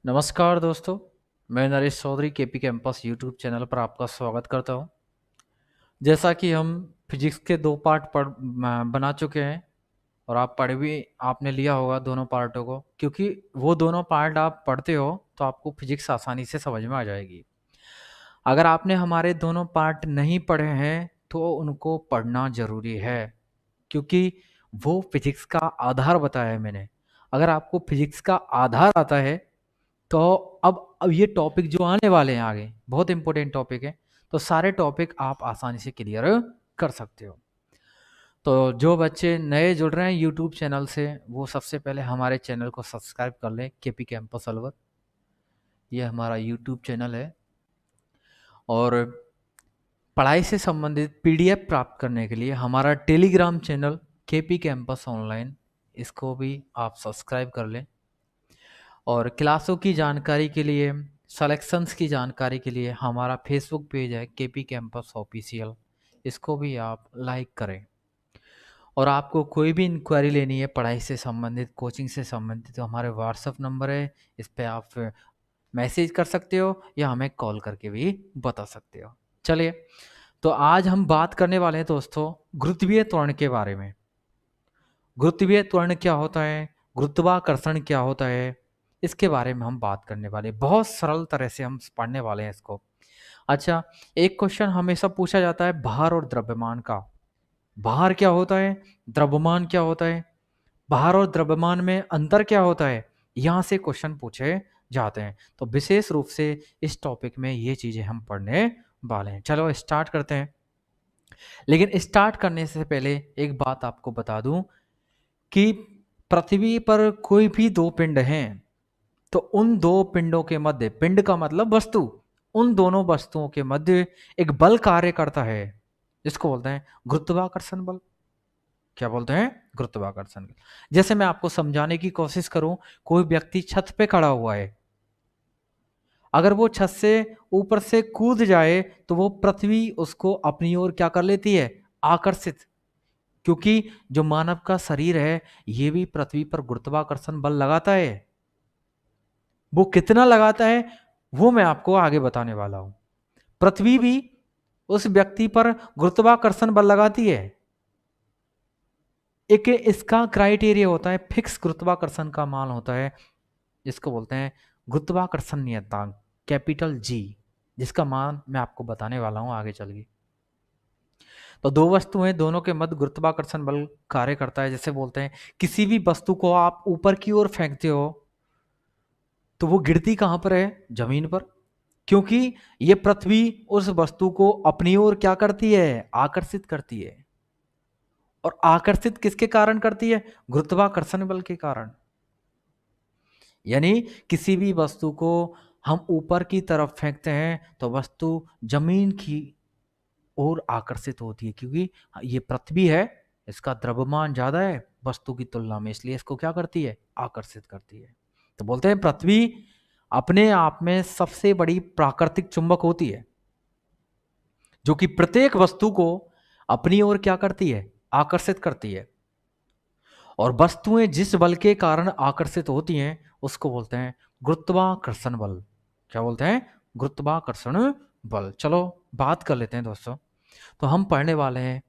नमस्कार दोस्तों, मैं Naresh Chaudhary KP campus YouTube channel पर आपका स्वागत करता हूं। जैसा कि हम फिजिक्स के दो पार्ट बना चुके हैं और आप पढ़ भी आपने लिया होगा दोनों पार्टों को, क्योंकि वो दोनों पार्ट आप पढ़ते हो तो आपको फिजिक्स आसानी से समझ में आ जाएगी। अगर आपने हमारे दोनों पार्ट नहीं पढ़े हैं तो उनको पढ़ना ज़रूरी है, क्योंकि वो फिजिक्स का आधार बताया है मैंने। अगर आपको फिजिक्स का आधार आता है तो अब ये टॉपिक जो आने वाले हैं आगे बहुत इंपॉर्टेंट टॉपिक है, तो सारे टॉपिक आप आसानी से क्लियर कर सकते हो। तो जो बच्चे नए जुड़ रहे हैं यूट्यूब चैनल से, वो सबसे पहले हमारे चैनल को सब्सक्राइब कर लें, केपी कैंपस अलवर। ये हमारा यूट्यूब चैनल है और पढ़ाई से संबंधित पीडीएफ प्राप्त करने के लिए हमारा Telegram channel KP campus online, इसको भी आप सब्सक्राइब कर लें। और क्लासों की जानकारी के लिए, सेलेक्शंस की जानकारी के लिए हमारा फेसबुक पेज है केपी कैंपस ऑफिशियल, इसको भी आप लाइक करें। और आपको कोई भी इंक्वायरी लेनी है पढ़ाई से संबंधित, कोचिंग से संबंधित, तो हमारे व्हाट्सअप नंबर है, इस पर आप मैसेज कर सकते हो या हमें कॉल करके भी बता सकते हो। चलिए, तो आज हम बात करने वाले हैं दोस्तों गुरुत्वीय त्वरण के बारे में। गुरुत्वीय त्वरण क्या होता है, गुरुत्वाकर्षण क्या होता है, इसके बारे में हम बात करने वाले हैं। बहुत सरल तरह से हम पढ़ने वाले हैं इसको। अच्छा, एक क्वेश्चन हमेशा पूछा जाता है भार और द्रव्यमान का। भार क्या होता है, द्रव्यमान क्या होता है, भार और द्रव्यमान में अंतर क्या होता है, यहाँ से क्वेश्चन पूछे जाते हैं। तो विशेष रूप से इस टॉपिक में ये चीज़ें हम पढ़ने वाले हैं। चलो स्टार्ट करते हैं। लेकिन स्टार्ट करने से पहले एक बात आपको बता दूं कि पृथ्वी पर कोई भी दो पिंड हैं तो उन दो पिंडों के मध्य, पिंड का मतलब वस्तु, उन दोनों वस्तुओं के मध्य एक बल कार्य करता है जिसको बोलते हैं गुरुत्वाकर्षण बल। क्या बोलते हैं? गुरुत्वाकर्षण बल। जैसे मैं आपको समझाने की कोशिश करूं, कोई व्यक्ति छत पे खड़ा हुआ है, अगर वो छत से ऊपर से कूद जाए तो वो पृथ्वी उसको अपनी ओर क्या कर लेती है, आकर्षित। क्योंकि जो मानव का शरीर है ये भी पृथ्वी पर गुरुत्वाकर्षण बल लगाता है। वो कितना लगाता है वो मैं आपको आगे बताने वाला हूं। पृथ्वी भी उस व्यक्ति पर गुरुत्वाकर्षण बल लगाती है। एक इसका क्राइटेरिया होता है, फिक्स गुरुत्वाकर्षण का मान होता है, जिसको बोलते हैं गुरुत्वाकर्षण नियतांक, कैपिटल जी, जिसका मान मैं आपको बताने वाला हूं आगे चल के। तो दो वस्तु हैं, दोनों के मध्य गुरुत्वाकर्षण बल कार्य करता है। जैसे बोलते हैं किसी भी वस्तु को आप ऊपर की ओर फेंकते हो तो वो गिरती कहां पर है, जमीन पर। क्योंकि ये पृथ्वी उस वस्तु को अपनी ओर क्या करती है, आकर्षित करती है। और आकर्षित किसके कारण करती है, गुरुत्वाकर्षण बल के कारण। यानी किसी भी वस्तु को हम ऊपर की तरफ फेंकते हैं तो वस्तु जमीन की ओर आकर्षित होती है, क्योंकि ये पृथ्वी है, इसका द्रव्यमान ज्यादा है वस्तु की तुलना में, इसलिए इसको क्या करती है, आकर्षित करती है। तो बोलते हैं पृथ्वी अपने आप में सबसे बड़ी प्राकृतिक चुंबक होती है, जो कि प्रत्येक वस्तु को अपनी ओर क्या करती है, आकर्षित करती है। और वस्तुएं जिस बल के कारण आकर्षित होती हैं उसको बोलते हैं गुरुत्वाकर्षण बल। क्या बोलते हैं, गुरुत्वाकर्षण बल। चलो बात कर लेते हैं दोस्तों। तो हम पढ़ने वाले हैं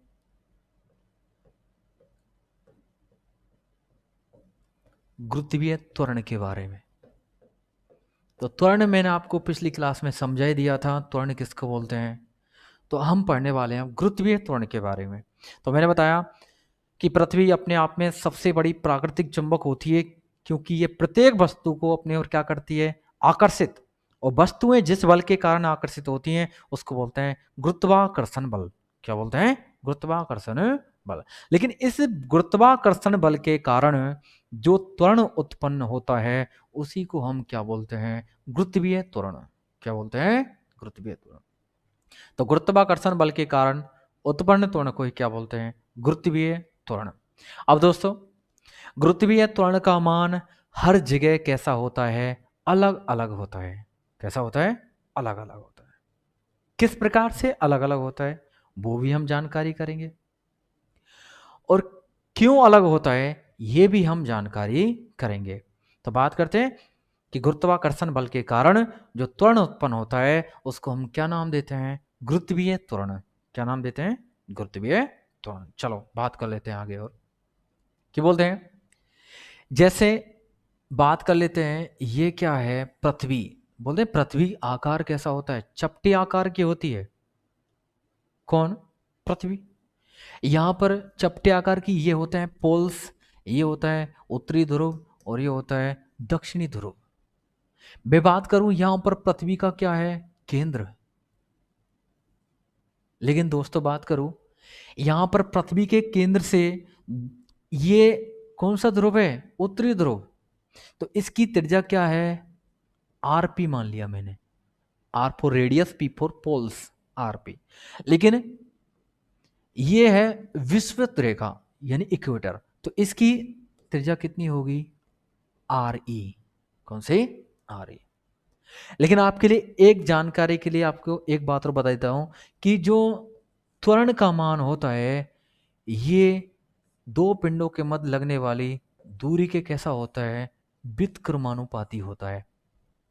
गुरुत्वीय त्वरण के बारे में। तो त्वरण मैंने आपको पिछली क्लास में समझा ही दिया था, त्वरण किसको बोलते हैं। तो हम पढ़ने वाले हैं गुरुत्वीय त्वरण के बारे में। तो मैंने बताया कि पृथ्वी अपने आप में सबसे बड़ी प्राकृतिक चुंबक होती है, क्योंकि ये प्रत्येक वस्तु को अपने ओर क्या करती है, आकर्षित। और वस्तुएं जिस बल के कारण आकर्षित होती हैं उसको बोलते हैं गुरुत्वाकर्षण बल। क्या बोलते हैं, गुरुत्वाकर्षण बल। लेकिन इस गुरुत्वाकर्षण बल के कारण जो त्वरण उत्पन्न होता है उसी को हम क्या बोलते हैं, गुरुत्वीय त्वरण। क्या बोलते हैं, गुरुत्वीय त्वरण। तो गुरुत्वाकर्षण बल के कारण उत्पन्न त्वरण को ही क्या बोलते हैं, गुरुत्वीय त्वरण। अब दोस्तों, गुरुत्वीय त्वरण का मान हर जगह कैसा होता है, अलग अलग होता है। कैसा होता है, अलग अलग होता है। किस प्रकार से अलग अलग होता है वो भी हम जानकारी करेंगे, और क्यों अलग होता है ये भी हम जानकारी करेंगे। तो बात करते हैं कि गुरुत्वाकर्षण बल के कारण जो त्वरण उत्पन्न होता है उसको हम क्या नाम देते हैं? गुरुत्वीय त्वरण। क्या नाम देते हैं? गुरुत्वीय त्वरण। चलो बात कर लेते हैं आगे और क्या बोलते हैं। जैसे बात कर लेते हैं, ये क्या है? पृथ्वी। बोलते हैं पृथ्वी आकार कैसा होता है? चपटी आकार की होती है। कौन? पृथ्वी। यहां पर चपटे आकार की ये होते हैं पोल्स, ये होता है उत्तरी ध्रुव और ये होता है दक्षिणी ध्रुव। मैं बात करूं यहां पर पृथ्वी का क्या है? केंद्र। लेकिन दोस्तों बात करूं यहां पर पृथ्वी के केंद्र से ये कौन सा ध्रुव है? उत्तरी ध्रुव। तो इसकी त्रिज्या क्या है? आरपी मान लिया मैंने। R for radius, P for poles, RP. लेकिन ये है विषुवत रेखा यानी इक्वेटर, तो इसकी त्रिज्या कितनी होगी? R E. कौन सी? R E. लेकिन आपके लिए एक जानकारी के लिए आपको एक बात और बता देता हूं कि जो त्वरण का मान होता है ये दो पिंडों के मध्य लगने वाली दूरी के कैसा होता है? व्युत्क्रमानुपाती होता है।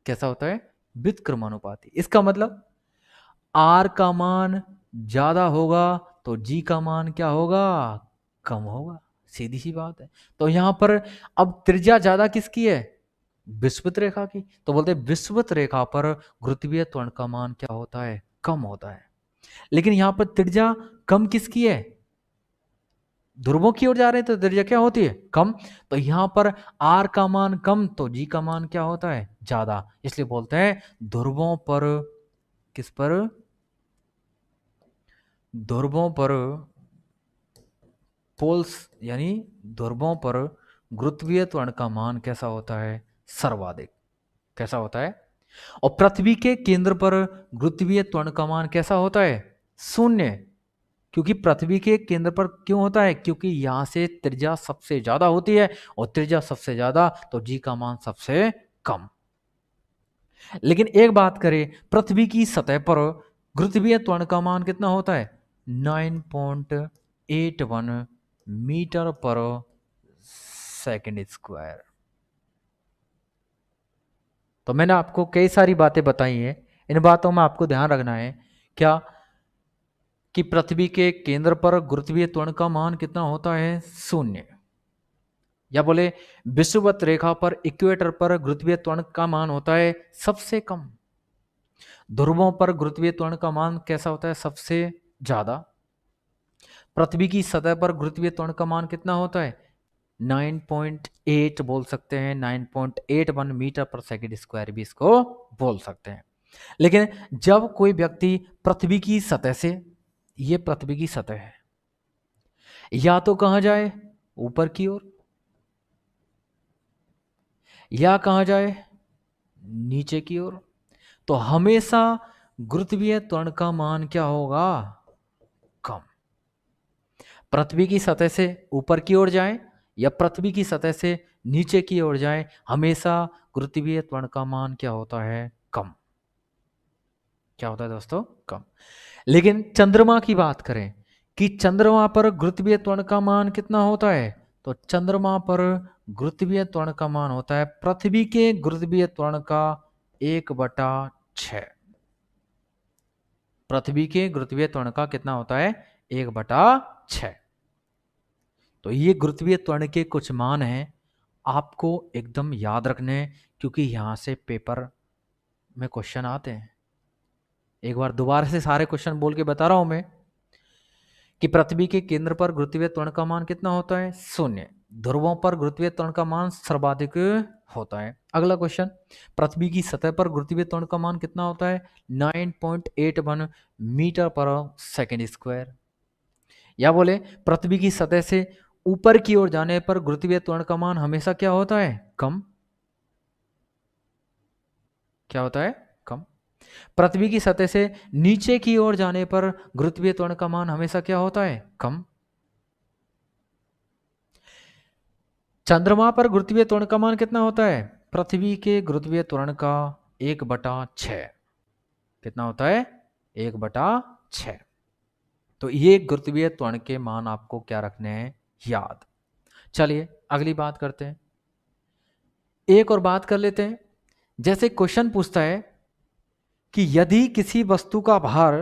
कैसा होता है? व्युत्क्रमानुपाती। इसका मतलब आर का मान ज्यादा होगा तो जी का मान क्या होगा? कम होगा। सीधी सी बात है। तो यहां पर अब त्रिज्या ज्यादा किसकी है? विषुवत रेखा की। तो बोलते हैं विषुवत रेखा पर गुरुत्वीय त्वरण का मान क्या होता है? कम होता है। लेकिन यहां पर त्रिज्या कम किसकी है? ध्रुवों की ओर जा रहे हैं तो त्रिज्या क्या होती है? कम। तो यहां पर आर का मान कम तो जी का मान क्या होता है? ज्यादा। इसलिए बोलते हैं ध्रुवों पर, किस पर? ध्रुवों पर, पोल्स यानी ध्रुवों पर गुरुत्वीय त्वरण का मान कैसा होता है? सर्वाधिक। कैसा होता है? और पृथ्वी के केंद्र पर गुरुत्वीय त्वरण का मान कैसा होता है? शून्य। क्योंकि पृथ्वी के केंद्र पर क्यों होता है? क्योंकि यहां से त्रिज्या सबसे ज्यादा होती है और त्रिज्या सबसे ज्यादा तो जी का मान सबसे कम। लेकिन एक बात करें, पृथ्वी की सतह पर गुरुत्वीय त्वरण का मान कितना होता है? 9.81 मीटर पर सेकंड स्क्वायर। तो मैंने आपको कई सारी बातें बताई हैं, इन बातों में आपको ध्यान रखना है क्या? कि पृथ्वी के केंद्र पर गुरुत्वीय त्वरण का मान कितना होता है? शून्य। या बोले विषुवत रेखा पर, इक्वेटर पर गुरुत्वीय त्वरण का मान होता है सबसे कम। ध्रुवों पर गुरुत्वीय त्वरण का मान कैसा होता है? सबसे ज्यादा। पृथ्वी की सतह पर गुरुत्वीय त्वरण का मान कितना होता है? 9.8 बोल सकते हैं, 9.81 मीटर पर सेकंड स्क्वायर भी इसको बोल सकते हैं। लेकिन जब कोई व्यक्ति पृथ्वी की सतह से, ये पृथ्वी की सतह है, या तो कहां जाए? ऊपर की ओर, या कहां जाए? नीचे की ओर। तो हमेशा गुरुत्वीय त्वरण का मान क्या होगा? कम। पृथ्वी की सतह से ऊपर की ओर जाएं या पृथ्वी की सतह से नीचे की ओर जाएं, हमेशा गुरुत्वीय त्वरण का मान क्या होता है? कम। क्या होता है दोस्तों? कम। लेकिन चंद्रमा की बात करें कि चंद्रमा पर गुरुत्वीय त्वरण का मान कितना होता है? तो चंद्रमा पर गुरुत्वीय त्वरण का मान होता है पृथ्वी के गुरुत्वीय त्वरण का 1/6। पृथ्वी के गुरुत्वीय त्वरण का कितना होता है? 1/6। तो ये गुरुत्वीय त्वरण के कुछ मान हैं, आपको एकदम याद रखने हैं, क्योंकि यहां से पेपर में क्वेश्चन आते हैं। एक बार दोबारा से सारे क्वेश्चन बोल के बता रहा हूं मैं कि पृथ्वी के केंद्र पर गुरुत्वीय त्वरण का मान कितना होता है? शून्य। ध्रुवों पर गुरुत्वीय त्वरण का मान सर्वाधिक होता है। अगला क्वेश्चन, पृथ्वी की सतह पर गुरुत्वीय त्वरण का मान कितना होता है? 9.81 मीटर पर सेकेंड स्क्वायर। या बोले पृथ्वी की सतह से ऊपर की ओर जाने पर गुरुत्वीय त्वरण का मान हमेशा क्या होता है? कम। क्या होता है? कम। पृथ्वी की सतह से नीचे की ओर जाने पर गुरुत्वीय त्वरण का मान हमेशा क्या होता है? कम। चंद्रमा पर गुरुत्वीय त्वरण का मान कितना होता है? पृथ्वी के गुरुत्वीय त्वरण का 1/6। कितना होता है? 1/6। तो ये गुरुत्वीय त्वरण के मान आपको क्या रखने हैं? याद। चलिए अगली बात करते हैं। एक और बात कर लेते हैं जैसे क्वेश्चन पूछता है कि यदि किसी वस्तु का भार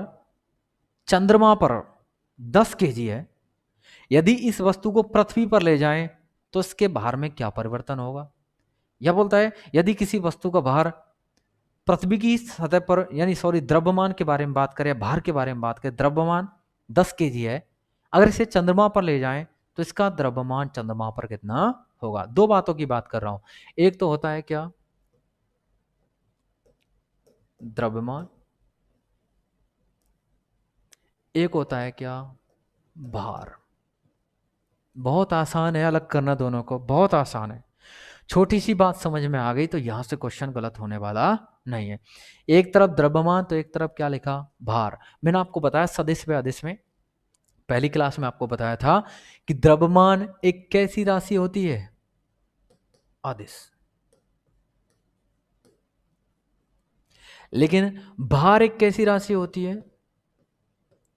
चंद्रमा पर 10 केजी है, यदि इस वस्तु को पृथ्वी पर ले जाएं तो इसके भार में क्या परिवर्तन होगा। यह बोलता है यदि किसी वस्तु का भार पृथ्वी की सतह पर, यानी सॉरी द्रव्यमान के बारे में बात करें, भार के बारे में बात करें, द्रव्यमान 10 केजी है, अगर इसे चंद्रमा पर ले जाएं तो इसका द्रव्यमान चंद्रमा पर कितना होगा। दो बातों की बात कर रहा हूं, एक तो होता है क्या द्रव्यमान, एक होता है क्या भार। बहुत आसान है अलग करना दोनों को, बहुत आसान है। छोटी सी बात समझ में आ गई तो यहां से क्वेश्चन गलत होने वाला नहीं है। एक तरफ द्रव्यमान तो एक तरफ क्या लिखा भार। मैंने आपको बताया सदिश व अदिश में, पहली क्लास में आपको बताया था कि द्रव्यमान एक कैसी राशि होती है, अदिश, लेकिन भार एक कैसी राशि होती है,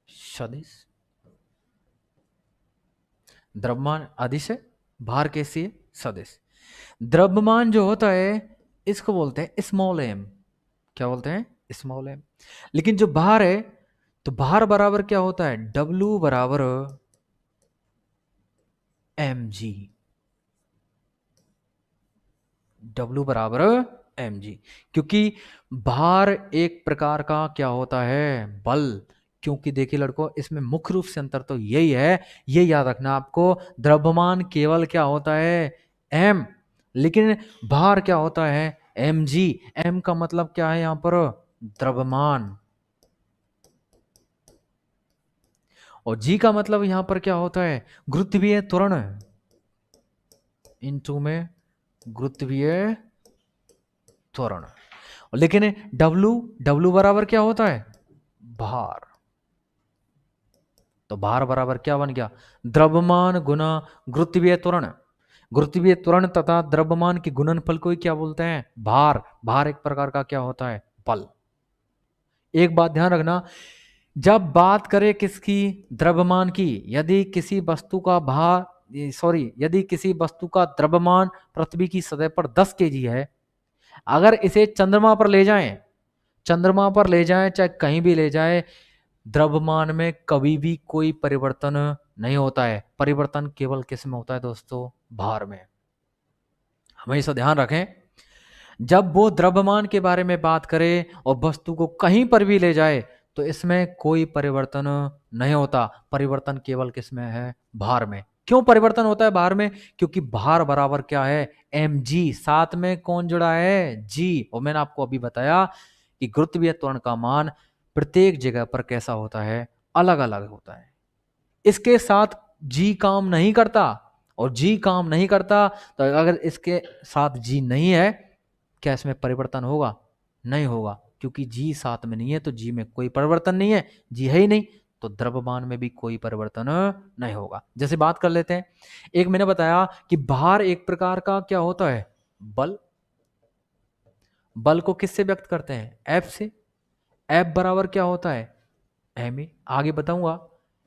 सदिश। द्रव्यमान अदिश है, भार कैसी है, सदिश। द्रव्यमान जो होता है इसको बोलते हैं स्मॉल एम, क्या बोलते हैं स्मॉल एम। लेकिन जो भार है तो भार बराबर क्या होता है, W बराबर mg, W बराबर mg, क्योंकि भार एक प्रकार का क्या होता है बल। क्योंकि देखिए लड़कों, इसमें मुख्य रूप से अंतर तो यही है, ये याद रखना आपको, द्रव्यमान केवल क्या होता है m, लेकिन भार क्या होता है mg। m का मतलब क्या है यहां पर द्रव्यमान, और जी का मतलब यहां पर क्या होता है गुरुत्वीय त्वरण, इन टू में गुरुत्वीय त्वरण। लेकिन W बराबर क्या होता है भार, तो भार बराबर क्या बन गया द्रव्यमान गुना गुरुत्वीय त्वरण। गुरुत्वीय त्वरण तथा द्रव्यमान के गुणनफल को ही क्या बोलते हैं भार। भार एक प्रकार का क्या होता है बल। एक बात ध्यान रखना, जब बात करें किसकी द्रव्यमान की, यदि किसी वस्तु का भार सॉरी यदि किसी वस्तु का द्रव्यमान पृथ्वी की सतह पर 10 केजी है, अगर इसे चंद्रमा पर ले जाएं, चंद्रमा पर ले जाएं चाहे कहीं भी ले जाएं, द्रव्यमान में कभी भी कोई परिवर्तन नहीं होता है। परिवर्तन केवल किस में होता है दोस्तों, भार में। हमेशा ध्यान रखें, जब वो द्रव्यमान के बारे में बात करे और वस्तु को कहीं पर भी ले जाए तो इसमें कोई परिवर्तन नहीं होता। परिवर्तन केवल किस में है भार में। क्यों परिवर्तन होता है भार में, क्योंकि भार बराबर क्या है mg, साथ में कौन जुड़ा है g। और मैंने आपको अभी बताया कि गुरुत्वीय त्वरण का मान प्रत्येक जगह पर कैसा होता है अलग अलग होता है। इसके साथ g काम नहीं करता, और g काम नहीं करता तो अगर इसके साथ g नहीं है, क्या इसमें परिवर्तन होगा, नहीं होगा, क्योंकि जी साथ में नहीं है तो जी में कोई परिवर्तन नहीं है, जी है ही नहीं तो द्रव्यमान में भी कोई परिवर्तन नहीं होगा। जैसे बात कर लेते हैं, एक मैंने बताया कि भार एक प्रकार का क्या होता है बल। बल को किससे व्यक्त करते हैं एफ से। एफ बराबर क्या होता है एम ए, आगे बताऊंगा।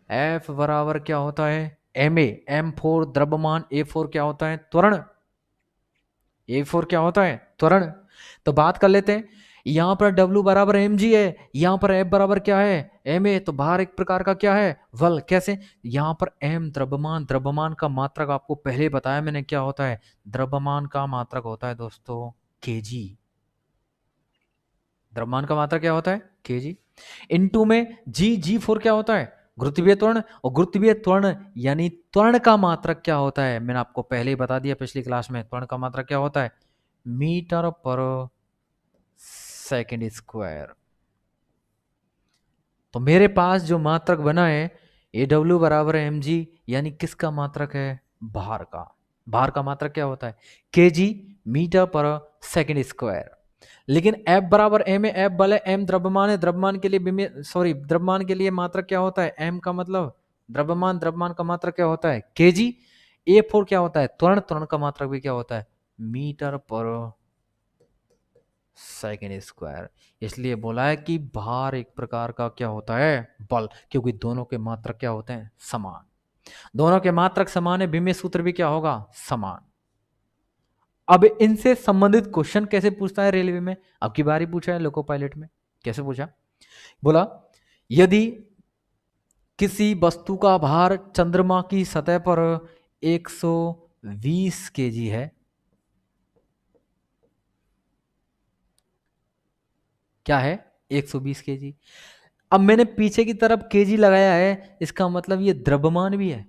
एफ बराबर क्या होता है एम ए, एम फोर द्रव्यमान, ए फोर क्या होता है त्वरण, ए फोर क्या होता है त्वरण। तो बात कर लेते हैं, यहां पर W बराबर mg है, यहां पर F बराबर क्या है ma, तो भार एक प्रकार का क्या है बल। कैसे, यहां पर m द्रव्यमान, द्रव्यमान का मात्रक आपको पहले बताया मैंने क्या होता है, द्रव्यमान का मात्रक होता है दोस्तों kg। द्रव्यमान का मात्रक क्या होता है kg। इनटू में G4 क्या होता है गुरुत्वीय त्वरण, और गुरुत्वीय त्वरण यानी त्वरण का मात्रक क्या होता है, मैंने आपको पहले ही बता दिया पिछली क्लास में, त्वरण का मात्रक क्या होता है मीटर पर सेकेंड स्क्वायर। तो मेरे पास जो मात्रक बना है AW बराबर mg, यानी किसका मात्रक है भार का। भार का मात्रक क्या होता है kg मीटर पर सेकेंड स्क्वायर। लेकिन F बराबर m है, F बल है, m द्रव्यमान है, द्रव्यमान के लिए द्रव्यमान के लिए मात्रक क्या होता है m का मतलब द्रव्यमान, द्रव्यमान का मात्रक क्या होता है kg। A4 क्या होता है त्वरण, त्वरण का मात्रक भी क्या होता है मीटर पर सेकेंड स्क्वायर। इसलिए बोला है कि भार एक प्रकार का क्या होता है बल, क्योंकि दोनों के मात्रक क्या होते हैं समान। दोनों के मात्रक समान है, विमेय सूत्र भी क्या होगा समान। अब इनसे संबंधित क्वेश्चन कैसे पूछता है रेलवे में, अब की बारी पूछा है लोको पायलट में। कैसे पूछा, बोला यदि किसी वस्तु का भार चंद्रमा की सतह पर 120 केजी है, क्या है 120 केजी। अब मैंने पीछे की तरफ केजी लगाया है, इसका मतलब ये द्रव्यमान भी है,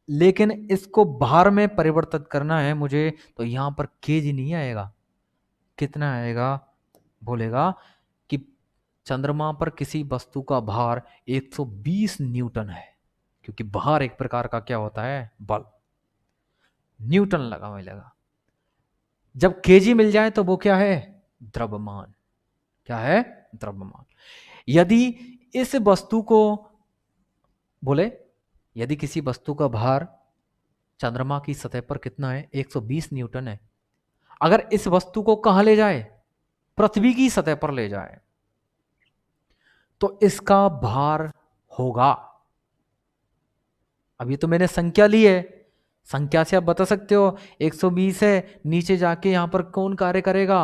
लेकिन इसको भार में परिवर्तित करना है मुझे, तो यहां पर केजी नहीं आएगा, कितना आएगा, बोलेगा कि चंद्रमा पर किसी वस्तु का भार 120 न्यूटन है, क्योंकि भार एक प्रकार का क्या होता है, बल, न्यूटन लगा मिलेगा। जब केजी मिल जाए तो वो क्या है, द्रव्यमान, क्या है, द्रव्यमान। यदि इस वस्तु को, बोले यदि किसी वस्तु का भार चंद्रमा की सतह पर कितना है, 120 न्यूटन है, अगर इस वस्तु को कहां ले जाए, पृथ्वी की सतह पर ले जाए, तो इसका भार होगा, अभी तो मैंने संख्या ली है, संख्या से आप बता सकते हो 120 है, नीचे जाके यहां पर कौन कार्य करेगा,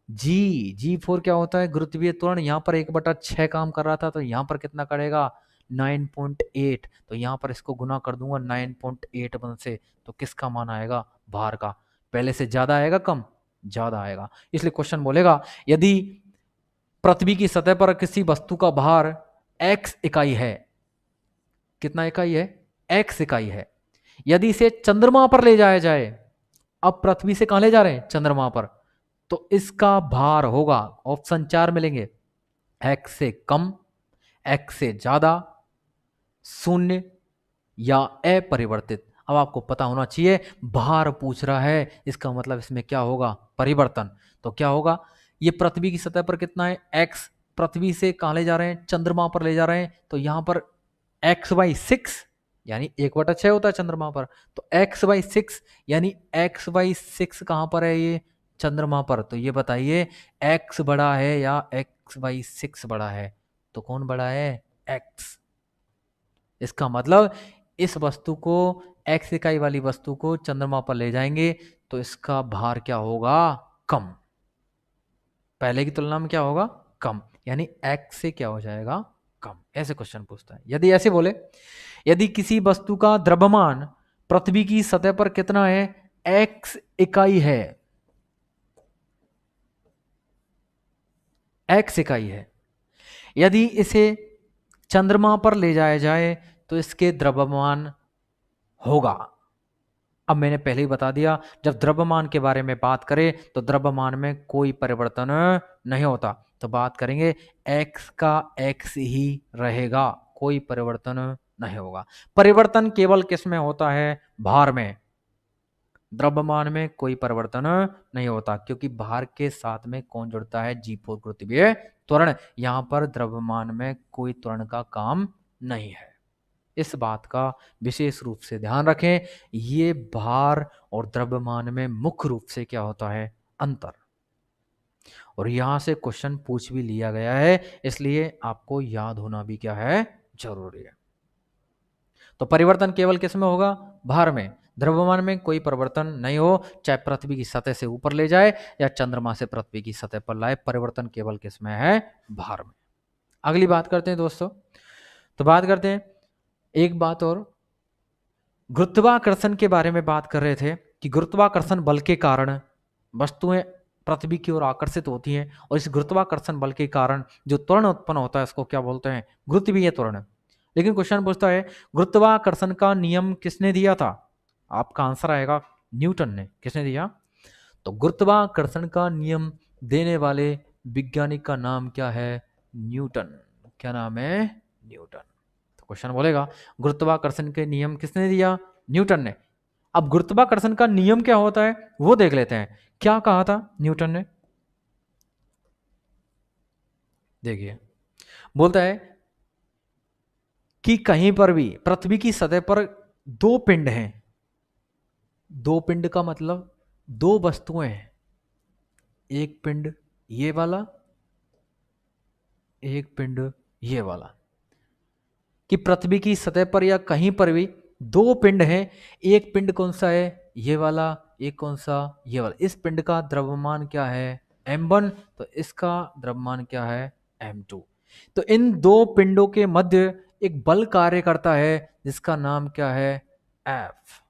जी4 क्या होता है, गुरुत्वीय त्वरण, यहां पर 1/6 काम कर रहा था, तो यहां पर कितना करेगा 9.8, तो यहां पर इसको गुना कर दूंगा 9.81 से, तो किसका मान आएगा, भार का, पहले से ज्यादा आएगा कम, ज्यादा आएगा। इसलिए क्वेश्चन बोलेगा यदि पृथ्वी की सतह पर किसी वस्तु का भार x इकाई है, कितना इकाई है, x इकाई है, यदि इसे चंद्रमा पर ले जाया जाए, अब पृथ्वी से कहां ले जा रहे हैं, चंद्रमा पर, तो इसका भार होगा, ऑप्शन 4 मिलेंगे, x से कम, x से ज्यादा, शून्य या अपरिवर्तित। अब आपको पता होना चाहिए भार पूछ रहा है, इसका मतलब इसमें क्या होगा, परिवर्तन, तो क्या होगा, ये पृथ्वी की सतह पर कितना है, x, पृथ्वी से कहां ले जा रहे हैं, चंद्रमा पर ले जा रहे हैं, तो यहां पर x/6 यानी 1/6 होता है चंद्रमा पर, तो x/6 यानी x/6 कहां पर है, ये चंद्रमा पर, तो ये बताइए x बड़ा है या x/6 बड़ा है, तो कौन बड़ा है, x। इसका मतलब इस वस्तु को, x इकाई वाली वस्तु को चंद्रमा पर ले जाएंगे तो इसका भार क्या होगा, कम, पहले की तुलना में क्या होगा, कम, यानी x से क्या हो जाएगा, कम। ऐसे क्वेश्चन पूछता है। यदि ऐसे बोले यदि किसी वस्तु का द्रव्यमान पृथ्वी की सतह पर कितना है, x इकाई है, x इकाई है, यदि इसे चंद्रमा पर ले जाया जाए तो इसके द्रव्यमान होगा। अब मैंने पहले ही बता दिया, जब द्रव्यमान के बारे में बात करें तो द्रव्यमान में कोई परिवर्तन नहीं होता, तो बात करेंगे x का x ही रहेगा, कोई परिवर्तन नहीं होगा। परिवर्तन केवल किस में होता है, भार में, द्रव्यमान में कोई परिवर्तन नहीं होता, क्योंकि भार के साथ में कौन जुड़ता है, जी4 गुरुत्वीय त्वरण, यहां पर द्रव्यमान में कोई त्वरण का काम नहीं है। इस बात का विशेष रूप से ध्यान रखें, ये भार और द्रव्यमान में मुख्य रूप से क्या होता है, अंतर, और यहां से क्वेश्चन पूछ भी लिया गया है, इसलिए आपको याद होना भी क्या है, जरूरी है। तो परिवर्तन केवल किस में होगा, भार में, द्रव्यमान में कोई परिवर्तन नहीं हो, चाहे पृथ्वी की सतह से ऊपर ले जाए या चंद्रमा से पृथ्वी की सतह पर लाए, परिवर्तन केवल किस में है, भार में। अगली बात करते हैं दोस्तों, तो बात करते हैं एक बात और, गुरुत्वाकर्षण के बारे में बात कर रहे थे कि गुरुत्वाकर्षण बल के कारण वस्तुएं पृथ्वी की ओर आकर्षित होती हैं, और इस गुरुत्वाकर्षण बल के कारण जो त्वरण उत्पन्न होता है उसको क्या बोलते हैं, गुरुत्वीय त्वरण। लेकिन क्वेश्चन पूछता है गुरुत्वाकर्षण का नियम किसने दिया था, आपका आंसर आएगा न्यूटन ने। किसने दिया, तो गुरुत्वाकर्षण का नियम देने वाले वैज्ञानिक का नाम क्या है, न्यूटन। क्या नाम है, न्यूटन। तो क्वेश्चन बोलेगा गुरुत्वाकर्षण के नियम किसने दिया, न्यूटन ने। अब गुरुत्वाकर्षण का नियम क्या होता है वो देख लेते हैं, क्या कहा था न्यूटन ने। देखिए, बोलता है कि कहीं पर भी पृथ्वी की सतह पर दो पिंड हैं, दो पिंड का मतलब दो वस्तुएं हैं, एक पिंड ये वाला, एक पिंड ये वाला, कि पृथ्वी की सतह पर या कहीं पर भी दो पिंड हैं, एक पिंड कौन सा है, ये वाला, एक कौन सा, ये वाला। इस पिंड का द्रव्यमान क्या है, m1, तो इसका द्रव्यमान क्या है, m2। तो इन दो पिंडों के मध्य एक बल कार्य करता है जिसका नाम क्या है, F।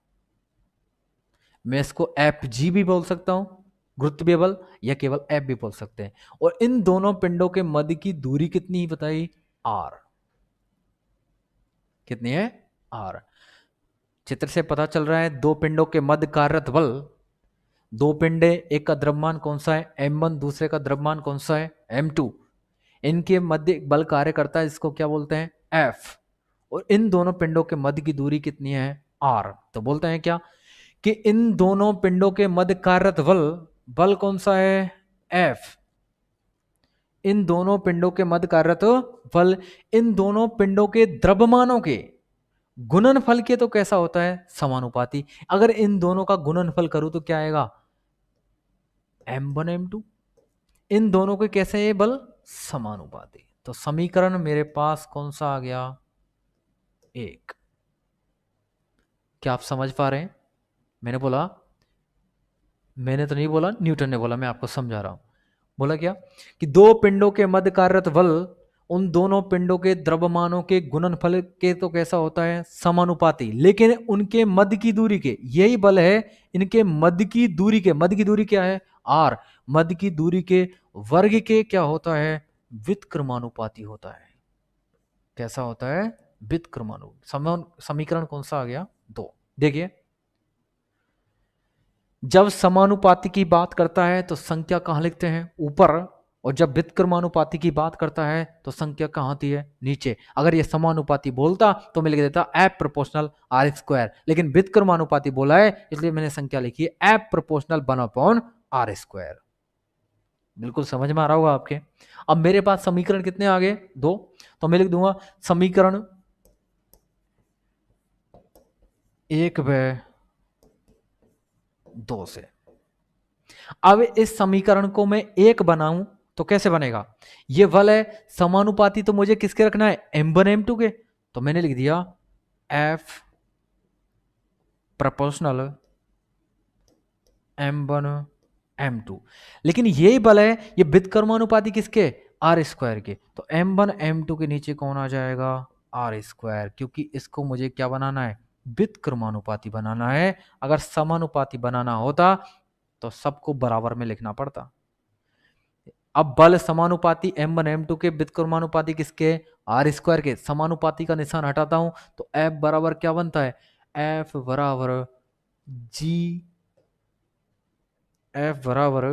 मैं इसको Fg भी बोल सकता हूं, गुरुत्वीय बल, या केवल F भी बोल सकते हैं। और इन दोनों पिंडों के मध्य की दूरी कितनी ही बताई, r। कितनी है, r। चित्र से पता चल रहा है दो पिंडों के मध्य कार्यरत बल, दो पिंडे, एक का द्रव्यमान कौन सा है, m1, दूसरे का द्रव्यमान कौन सा है, m2। इनके मध्य एक बल कार्य करता है, इसको क्या बोलते हैं, F। और इन दोनों पिंडों के मध्य की दूरी कितनी है, r। तो बोलते हैं क्या कि इन दोनों पिंडों के मध्य कार्यरत बल, बल कौन सा है, F। इन दोनों पिंडों के मध्य कार्यरत बल इन दोनों पिंडों के द्रव्यमानों के गुणनफल के तो कैसा होता है, समानुपाती। अगर इन दोनों का गुणनफल करूं तो क्या आएगा, m1 m2। इन दोनों के कैसे ये बल, समानुपाती। तो समीकरण मेरे पास कौन सा आ गया, एक। क्या आप समझ पा रहे हैं, मैंने बोला, मैंने तो नहीं बोला, न्यूटन ने बोला, मैं आपको समझा रहा हूं। बोला क्या कि दो पिंडों के मध्य कार्यरत बल उन दोनों पिंडों के द्रव्यमानों के गुणनफल के तो कैसा होता है, समानुपाती। लेकिन उनके मध्य की दूरी के, यही बल है, इनके मध्य की दूरी के, मध्य की दूरी क्या है, r, मध्य की दूरी के वर्ग के क्या होता है, व्युत्क्रमानुपाती होता है। कैसा होता है, समीकरण कौन सा आ गया, दो। देखिए, जब समानुपाती की बात करता है तो संख्या कहां लिखते हैं, ऊपर। और जब व्युत्क्रमानुपाती की बात करता है तो संख्या कहां आती है, नीचे। अगर ये समानुपाती बोलता तो मैं लिख देता एफ प्रोपोर्शनल आर स्क्वायर, लेकिन व्युत्क्रमानुपाती बोला है इसलिए मैंने संख्या लिखी है एफ प्रोपोर्शनल 1/r²। बिल्कुल समझ में आ रहा होगा आपके। अब मेरे पास समीकरण कितने आ गए, दो। तो मैं लिख दूंगा समीकरण 1/2 से। अब इस समीकरण को मैं एक बनाऊं तो कैसे बनेगा, ये बल है, समानुपाती तो मुझे किसके रखना है, m1 m2 के। तो मैंने लिख दिया F प्रोपोर्शनल m1 m2। लेकिन यही बल है, ये व्युत्क्रमानुपाती किसके, r² के। तो m1 m2 के नीचे कौन आ जाएगा, r², क्योंकि इसको मुझे क्या बनाना है, व्युत्क्रमानुपाती बनाना है। अगर समानुपाती बनाना होता तो सबको बराबर में लिखना पड़ता। अब बल समानुपाती m1 m2 के, व्युत्क्रमानुपाती किसके, r² के। समानुपाती का निशान हटाता हूं तो F बराबर क्या बनता है, F बराबर G, F बराबर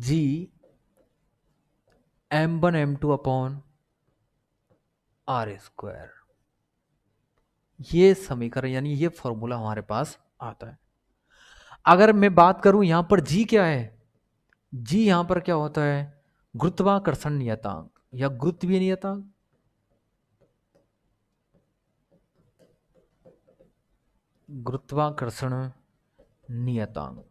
G m1 m2 upon r²। ये समीकरण यानी ये फॉर्मूला हमारे पास आता है। अगर मैं बात करूं यहां पर G क्या है, G यहां पर क्या होता है, गुरुत्वाकर्षण नियतांक या गुरुत्वीय नियतांक। गुरुत्वाकर्षण नियतांक,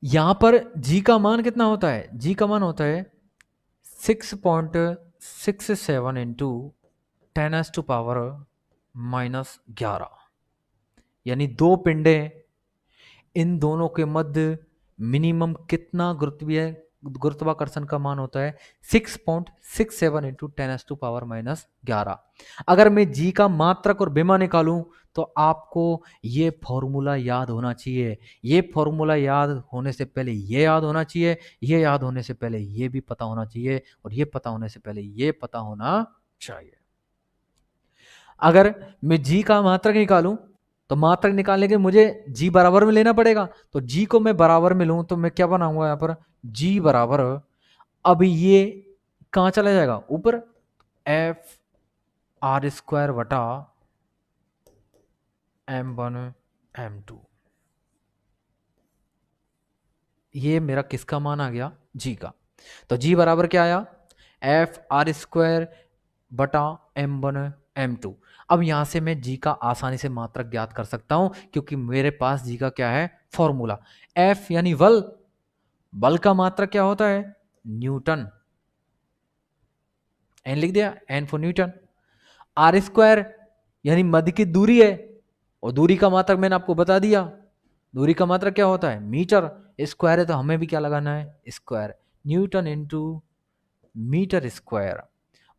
यहां पर G का मान कितना होता है, G का मान होता है 6.67 इंटू 10⁻⁻11। यानी दो पिंडे, इन दोनों के मध्य मिनिमम कितना गुरुत्वाकर्षण का मान होता है, 6.67 इंटू 10⁻⁻11। अगर मैं G का मात्रक और विमा निकालूं तो आपको ये फॉर्मूला याद होना चाहिए। ये फॉर्मूला याद होने से पहले ये याद होना चाहिए, ये याद होने से पहले ये भी पता होना चाहिए, और ये पता होने से पहले ये पता होना चाहिए। अगर मैं G का मात्रक निकालूं तो मात्रक निकालने के मुझे G बराबर में लेना पड़ेगा। तो G को मैं बराबर में लूं तो मैं क्या बनाऊंगा यहां पर, G बराबर, अब ये कहां चला जाएगा, ऊपर, F r² बटा m1 m2। ये मेरा किसका मान आ गया, G का। तो G बराबर क्या आया, F r² बटा m1 m2। अब यहां से मैं G का आसानी से मात्रक ज्ञात कर सकता हूं क्योंकि मेरे पास G का क्या है, फॉर्मूला, F यानी बल बल का मात्रक क्या होता है? न्यूटन। एन लिख दिया, N for newton. R square यानी मध्य की दूरी है, और दूरी का मात्रक मैंने आपको बता दिया, दूरी का मात्रक क्या होता है? मीटर। स्क्वायर है तो हमें भी क्या लगाना है? Square. Newton into metre square.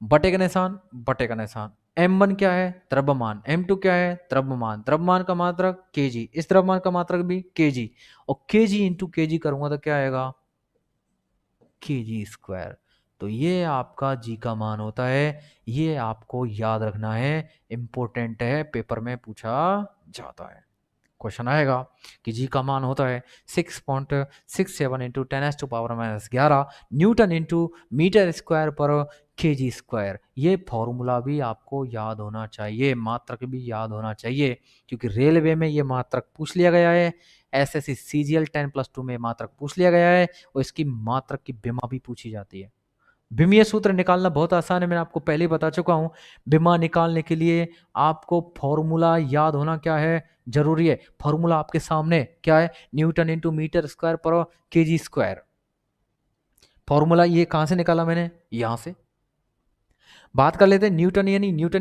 बटे का निशान, बटे का निशान। m1 क्या है? द्रव्यमान। m2 क्या है? द्रव्यमान। द्रव्यमान का मात्रक kg, इस द्रव्यमान का मात्रक भी kg, और kg इंटू kg करूंगा तो क्या आएगा? kg square. तो ये आपका g का मान होता है, ये आपको याद रखना है, इंपॉर्टेंट है, पेपर में पूछा जाता है। क्वेश्चन आएगा कि जी का मान होता है 6.67 into 10⁻⁻11 newton into metre square पर केजी स्क्वायर। ये फॉर्मूला भी आपको याद होना चाहिए, मात्रक भी याद होना चाहिए, क्योंकि रेलवे में ये मात्रक पूछ लिया गया है, एसएससी सीजीएल 10+2 में मात्रक पूछ लिया गया है, और इसकी मात्रक की विमा भी पूछी जाती है। विमीय सूत्र निकालना बहुत आसान है, मैंने आपको पहले ही बता चुका हूं। विमा निकालने के लिए आपको फॉर्मूला याद होना क्या है? जरूरी है। फॉर्मूला आपके सामने क्या है? न्यूटन इंटू मीटर स्क्वायर पर केजी स्क्वायर। फॉर्मूला ये कहां से निकाला मैंने? यहां से। बात कर लेते हैं न्यूटन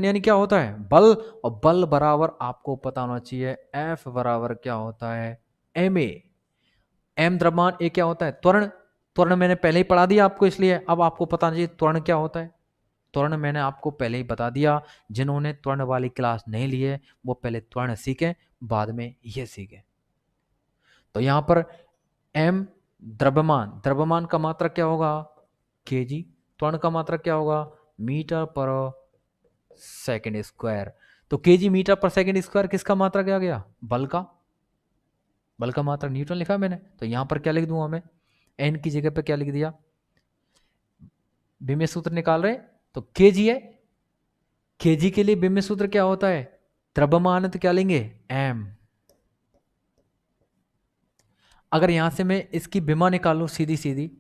यानी क्या होता है? बल। और बल बराबर आपको पता होना चाहिए एफ बराबर क्या होता है? M A. एम द्रव्यमान, ए क्या होता है? त्वरण। त्वरण मैंने पहले ही पढ़ा दिया आपको, इसलिए अब आपको पता चाहिए त्वरण क्या होता है। त्वरण मैंने आपको पहले ही बता दिया, जिन्होंने त्वरण वाली क्लास नहीं ली है वो पहले त्वरण सीखें, बाद में ये सीखें। तो यहां पर m द्रव्यमान, द्रव्यमान का मात्रक क्या होगा? kg। त्वरण का मात्रक क्या होगा? मीटर पर सेकंड स्क्वायर। तो kg मीटर पर सेकंड स्क्वायर किसका मात्रक आ गया? बल का। बल का मात्रक न्यूटन लिखा मैंने, तो यहां पर क्या लिख दूंगा मैं? n की जगह पे क्या लिख दिया? विमीय सूत्र निकाल रहे तो kg है, kg के लिए विमीय सूत्र क्या होता है? द्रव्यमान है तो क्या लेंगे? m। अगर यहां से मैं इसकी विमा निकालूं सीधी सीधी,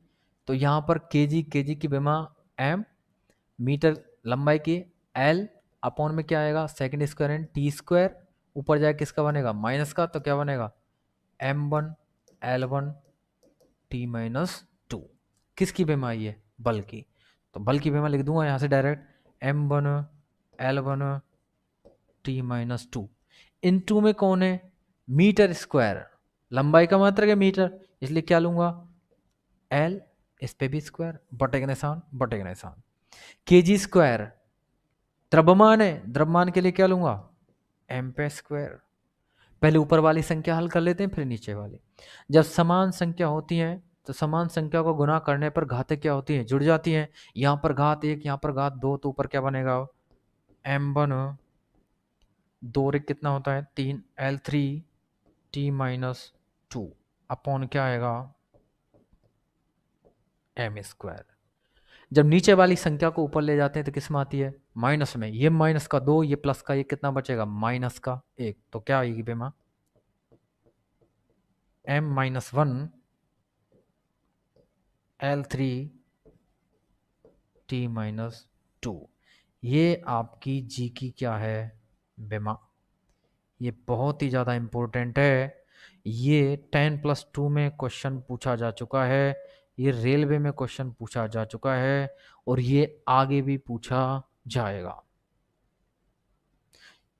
तो यहां पर kg की विमा m, मीटर लंबाई की l, अपॉन में क्या आएगा? Second square and T square, ऊपर जाए किसका बनेगा? माइनस का, तो क्या बनेगा? m1 l1 t minus 2। किसकी विमा ये? बल की। तो बल की विमा लिख दूंगा यहां से direct, m1 l1 t minus 2। इन टू में कौन है? मीटर स्क्वायर, लंबाई का मात्रक है मीटर, इसलिए क्या लूंगा? एल, इस पे भी स्क्वायर, बटे का निशान, बटे का निशान। केजी स्क्वायर द्रव्यमान है, द्रव्यमान के लिए क्या लूंगा? एम पे स्क्वायर। पहले ऊपर वाली संख्या हल कर लेते हैं, फिर नीचे वाली। जब समान संख्या होती है तो समान संख्या को गुना करने पर घातें क्या होती हैं? जुड़ जाती हैं। यहां पर घात 1, यहां पर घात 2, तो ऊपर क्या बनेगा? m1 2 रे कितना होता है? 3 l3 t माइनस 2 अपॉन क्या आएगा? M square. जब नीचे वाली संख्या को ऊपर ले जाते हैं तो किस में आती है? माइनस में। ये माइनस का 2, ये प्लस का, ये कितना बचेगा? माइनस का 1। तो क्या आएगी बेमा? m-1 l3 t minus 2। ये आपकी जी की क्या है बेमा? ये बहुत ही ज़्यादा इम्पोर्टेंट है। ये 10+2 में क्वेश्चन पूछा जा चुका है, ये रेलवे में क्वेश्चन पूछा जा चुका है, और ये आगे भी पूछा जाएगा।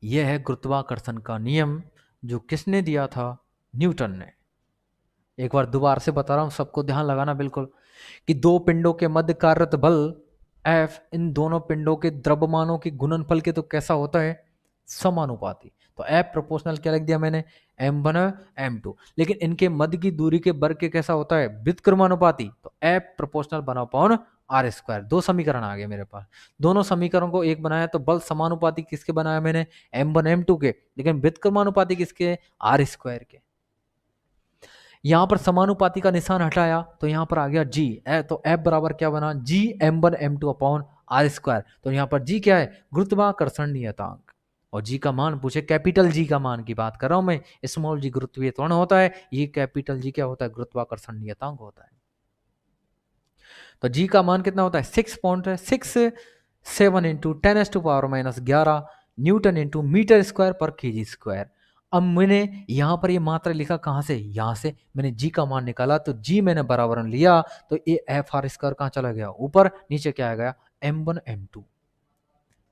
यह है गुरुत्वाकर्षण का नियम, जो किसने दिया था? न्यूटन ने। एक बार दोबारा से बता रहा हूं, सबको ध्यान लगाना बिल्कुल, कि दो पिंडों के मध्य कार्यरत बल F इन दोनों पिंडों के द्रव्यमानों के गुणनफल के तो कैसा होता है? समानुपाती। तो F प्रोपोर्शनल क्या लिख दिया मैंने? m1 m2। लेकिन इनके मध्य की दूरी के वर्ग के कैसा होता है? व्युत्क्रमानुपाती। तो F प्रोपोर्शनल बना अपॉन आर स्क्वायर। दो समीकरण आ गए मेरे पास, दोनों समीकरणों को एक बनाया, तो बल समानुपाती किसके बनाया मैंने? m1 m2 के, लेकिन व्युत्क्रमानुपाती किसके? आर स्क्वायर के। यहां पर समानुपाती का निशान हटाया तो यहां पर आ गया जी, तो एफ बराबर क्या बना? G m1 m2 upon R square. तो यहां पर जी क्या है? गुरुत्वाकर्षण नियतांक। और जी का मान पूछे, कैपिटल जी का मान की बात कर रहा हूं मैं, स्मॉल जी गुरुत्वीय त्वरण होता है, ये कैपिटल जी क्या होता है? गुरुत्वाकर्षण नियतांक होता है। तो जी का मान कितना होता है? 6.67 into 10⁻⁻11 newton into metre square पर केजी स्क्वायर। अब मैंने यहाँ पर ये मात्रा लिखा कहाँ से, यहाँ से मैंने जी का मान निकाला, तो जी मैंने बराबर लिया, तो ये एफ आर स्क्वायर कहाँ चला गया, ऊपर, नीचे क्या आ गया, m1 m2।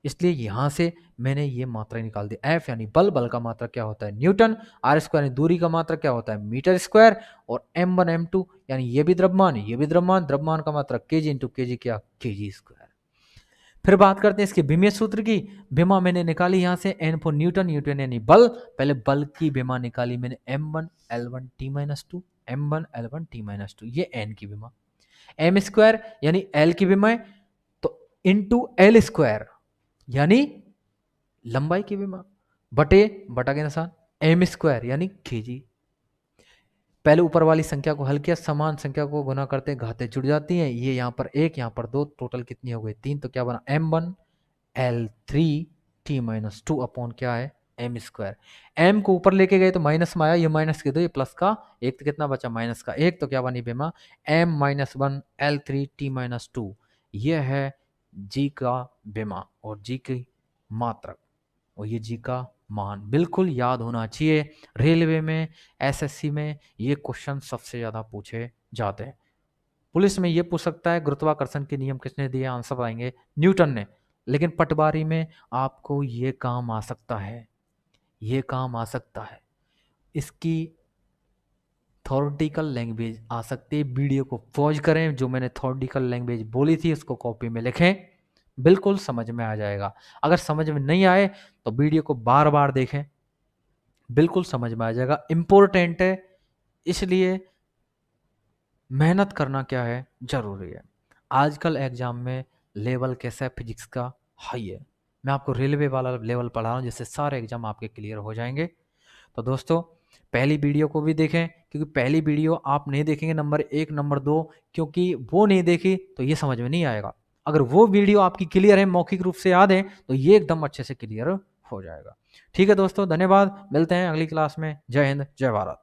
इसलिए यहाँ से मैंने ये मात्रा निकाल दी। एफ यानी बल, बल का मात्रा क्या होता है, न्यूटन। आर स्क्वायर यानी दूरी का मात्रा क्या होता है, मीटर स्क्वायर। और m1 m2 यानी ये भी द्रव्यमान, ये भी द्रव्यमान, द्रव्यमान का मात्रा kg इंटू केजी क्या, केजी स्क्वायर। फिर बात करते हैं इसके विमीय सूत्र की। विमा मैंने निकाली यहाँ से n फॉर न्यूटन, न्यूटन यानी बल। पहले बल की विमा निकाली मैंने m1 l1 t-2, m1 l1 t-2, ये n की विमा। m स्क्वायर यानी l की विमा, तो इंटू l स्क्वायर यानी लंबाई की विमा, बटे बटा के निशान m स्क्वायर यानी kg। पहले ऊपर वाली संख्या को हल किया, समान संख्या को गुना करते घातें जुड़ जाती हैं। ये यहाँ पर 1, यहाँ पर 2, टोटल कितनी हो गई, 3। तो क्या बना, m1 l3 t-2 अपॉन क्या है, m स्क्वायर। m को ऊपर लेके गए तो माइनस में आया, ये माइनस के दो, ये प्लस का एक, तो कितना बचा, माइनस का एक। तो क्या बनी बेमा, m-1 l3 t-2, ये है g का बेमा और g की मात्रक और ये जी का मान। बिल्कुल याद होना चाहिए, रेलवे में, एसएससी में ये क्वेश्चन सबसे ज़्यादा पूछे जाते हैं। पुलिस में ये पूछ सकता है गुरुत्वाकर्षण के नियम किसने दिए, आंसर बताएंगे न्यूटन ने। लेकिन पटवारी में आपको ये काम आ सकता है, ये काम आ सकता है, इसकी थ्योरेटिकल लैंग्वेज आ सकती है। वीडियो को पॉज करें, जो मैंने थ्योरेटिकल लैंग्वेज बोली थी उसको कॉपी में लिखें, बिल्कुल समझ में आ जाएगा। अगर समझ में नहीं आए तो वीडियो को बार बार देखें, बिल्कुल समझ में आ जाएगा। इम्पोर्टेंट है, इसलिए मेहनत करना क्या है, जरूरी है। आजकल एग्जाम में लेवल कैसा है, फिजिक्स का हाई है। मैं आपको रेलवे वाला लेवल पढ़ा रहा हूँ, जिससे सारे एग्जाम आपके क्लियर हो जाएंगे। तो दोस्तों पहली वीडियो को भी देखें, क्योंकि पहली वीडियो आप नहीं देखेंगे नंबर 1 नंबर 2, क्योंकि वो नहीं देखी तो ये समझ में नहीं आएगा। अगर वो वीडियो आपकी क्लियर है, मौखिक रूप से याद है, तो ये एकदम अच्छे से क्लियर हो जाएगा। ठीक है दोस्तों, धन्यवाद, मिलते हैं अगली क्लास में। जय हिंद, जय भारत।